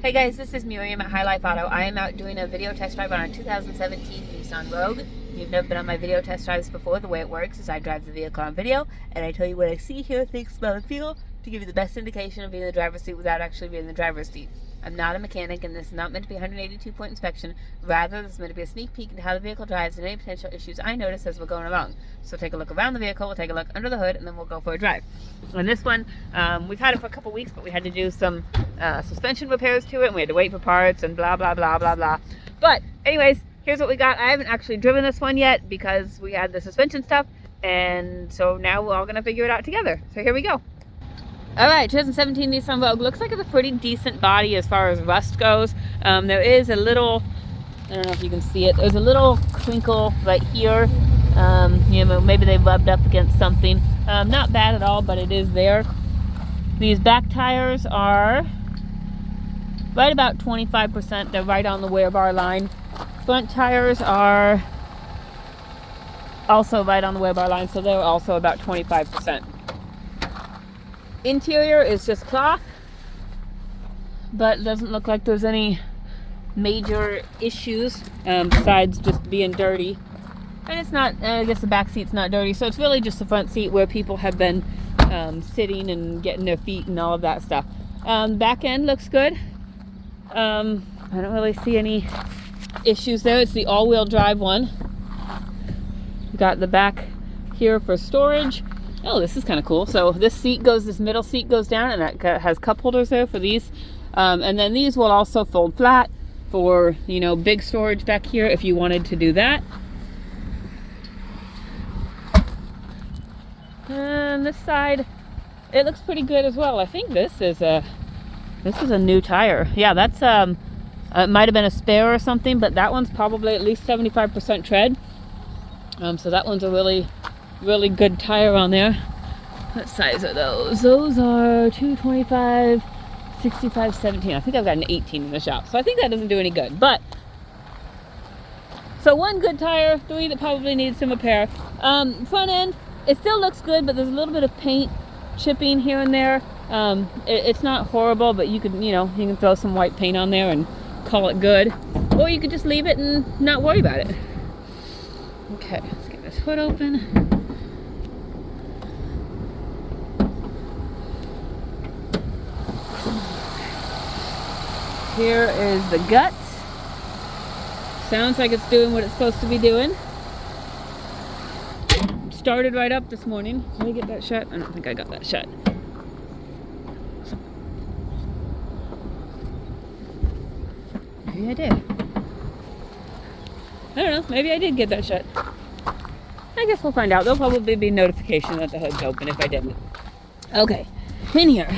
Hey guys, this is Miriam at High Life Auto. I am out doing a video test drive on a 2017 Nissan Rogue. If you've never been on my video test drives before, the way it works is I drive the vehicle on video and I tell you what I see, hear, think, smell, and feel to give you the best indication of being in the driver's seat without actually being in the driver's seat. I'm not a mechanic and this is not meant to be a 182-point inspection. Rather, this is meant to be a sneak peek into how the vehicle drives and any potential issues I notice as we're going along. So take a look around the vehicle, we'll take a look under the hood, and then we'll go for a drive. On this one, we've had it for a couple weeks, but we had to do some suspension repairs to it, and we had to wait for parts and blah, blah, blah, blah, blah. But anyways, here's what we got. I haven't actually driven this one yet because we had the suspension stuff, and so now we're all gonna figure it out together. So here we go. All right, 2017 Nissan Rogue. Looks like it's a pretty decent body as far as rust goes. There is a little, I don't know if you can see it, there's a little crinkle right here. You know, maybe they rubbed up against something. Not bad at all, but it is there. These back tires are right about 25%. They're right on the wear bar line. Front tires are also right on the wear bar line, so they're also about 25%. Interior is just cloth, but it doesn't look like there's any major issues besides just being dirty. And it's not, I guess the back seat's not dirty, so it's really just the front seat where people have been sitting and getting their feet and all of that stuff. Back end looks good. I don't really see any issues there. It's the all-wheel drive one. Got the back here for storage. Oh, this is kind of cool. So this middle seat goes down, and that has cup holders there for these. And then these will also fold flat for, you know, big storage back here if you wanted to do that. And this side, it looks pretty good as well. I think this is a new tire. Yeah, that's it might have been a spare or something, but that one's probably at least 75% tread. So that one's a really good tire on there. What size are those? Those are 225, 65, 17. I think I've got an 18 in the shop, so I think that doesn't do any good. But so one good tire, three that probably need some repair. Front end, it still looks good, but there's a little bit of paint chipping here and there. It's not horrible, but you can throw some white paint on there and call it good, or you could just leave it and not worry about it. Okay, let's get this hood open. Here is the guts. Sounds like it's doing what it's supposed to be doing. Started right up this morning. Did I get that shut? I don't think I got that shut. Maybe I did. I don't know. Maybe I did get that shut. I guess we'll find out. There'll probably be a notification that the hood's open if I didn't. Okay. In here.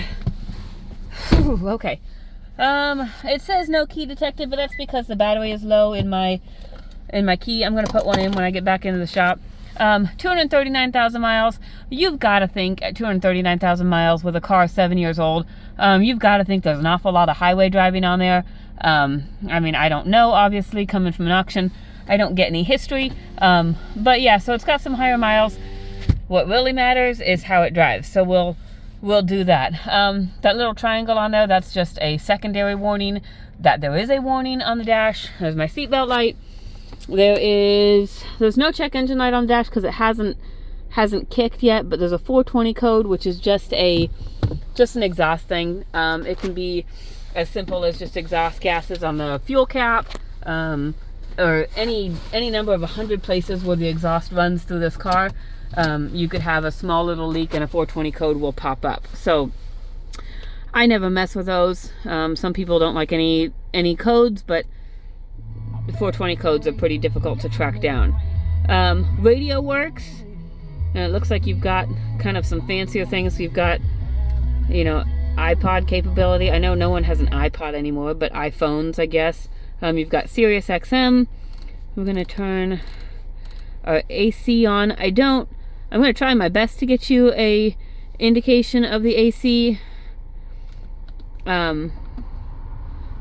Whew, okay. It says no key detected, but that's because the battery is low in my key. I'm gonna put one in when I get back into the shop. 239,000 miles. You've got to think at 239,000 miles with a car 7 years old, you've got to think there's an awful lot of highway driving on there. I mean, I don't know, obviously, coming from an auction, I don't get any history. But yeah, so it's got some higher miles. What really matters is how it drives. So we'll do that. That little triangle on there, that's just a secondary warning that there is a warning on the dash. There's my seatbelt light. There's no check engine light on the dash because it hasn't kicked yet, but there's a 420 code, which is just an exhaust thing. It can be as simple as just exhaust gases on the fuel cap, or any number of 100 places where the exhaust runs through this car. You could have a small little leak and a 420 code will pop up. So I never mess with those. Some people don't like any codes, but 420 codes are pretty difficult to track down. Radio works, and it looks like you've got kind of some fancier things. You've got, iPod capability. I know no one has an iPod anymore, but iPhones, I guess. You've got Sirius XM. We're gonna turn our AC on. I'm gonna try my best to get you a indication of the AC.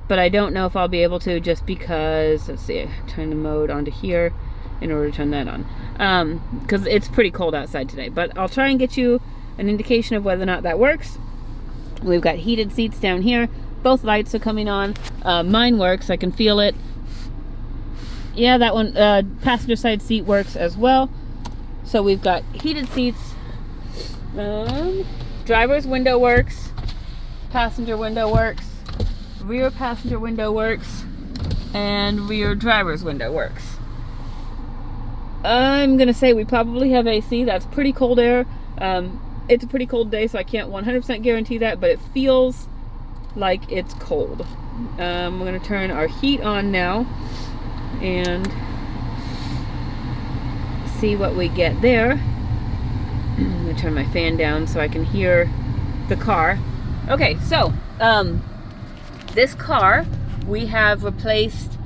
But I don't know if I'll be able to, just because, let's see, turn the mode onto here in order to turn that on. Because it's pretty cold outside today. But I'll try and get you an indication of whether or not that works. We've got heated seats down here. Both lights are coming on. Mine works, I can feel it. Yeah, that one, passenger side seat works as well. So we've got heated seats. Driver's window works. Passenger window works. Rear passenger window works. And rear driver's window works. I'm gonna say we probably have AC. That's pretty cold air. It's a pretty cold day, so I can't 100% guarantee that, but it feels like it's cold. We're gonna turn our heat on now and see what we get there. I'm gonna turn my fan down so I can hear the car. Okay, so this car, we have replaced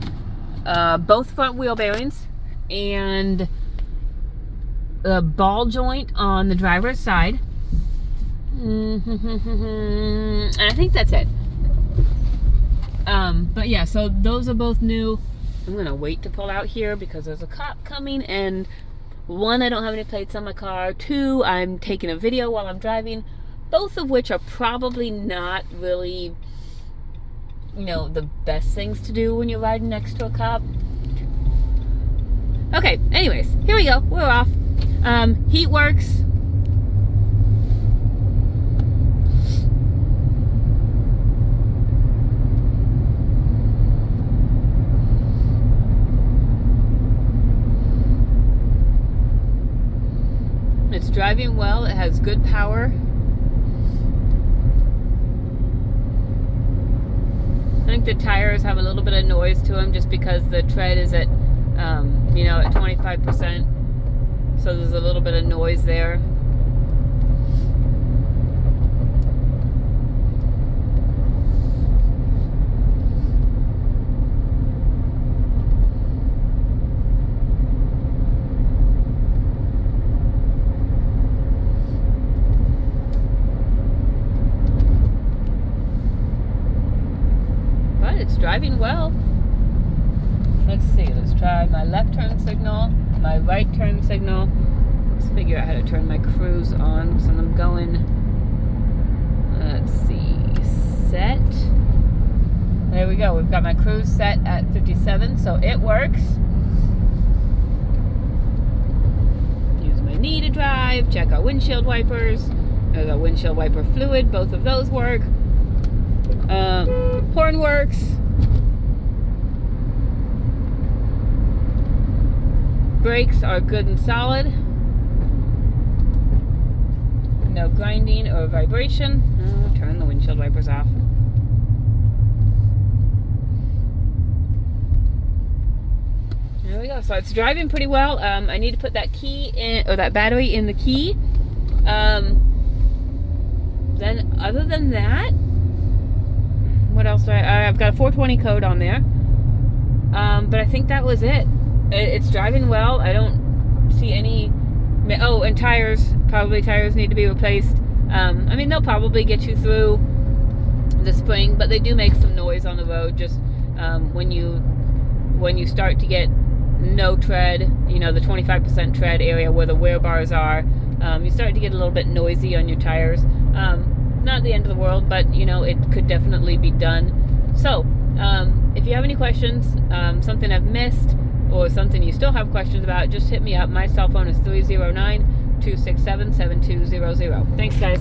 both front wheel bearings and the ball joint on the driver's side. And I think that's it. But yeah, so those are both new. I'm gonna wait to pull out here because there's a cop coming, and one, I don't have any plates on my car. Two, I'm taking a video while I'm driving, both of which are probably not really, you know, the best things to do when you're riding next to a cop. Okay, anyways, here we go. We're off. Heat works. It's driving well. It has good power. I think the tires have a little bit of noise to them just because the tread is at, you know, at 25%. So there's a little bit of noise there. It's driving well. Let's see, let's try my left turn signal, my right turn signal. Let's figure out how to turn my cruise on. So I'm going, let's see, set. There we go. We've got my cruise set at 57, so it works. Use my knee to drive, check our windshield wipers. There's our windshield wiper fluid, both of those work. Horn works. Brakes are good and solid. No grinding or vibration. Turn the windshield wipers off. There we go. So it's driving pretty well. I need to put that key in, or that battery in the key. Then other than that, what else do I've got a 420 code on there. But I think that was it. It's driving well. I don't see any, oh, and tires, probably tires need to be replaced. I mean, they'll probably get you through the spring, but they do make some noise on the road just when you start to get no tread, you know, the 25% tread area where the wear bars are, you start to get a little bit noisy on your tires. Not the end of the world, but you know, it could definitely be done. So if you have any questions, something I've missed or something you still have questions about, just hit me up. My cell phone is 309-267-7200. Thanks, guys.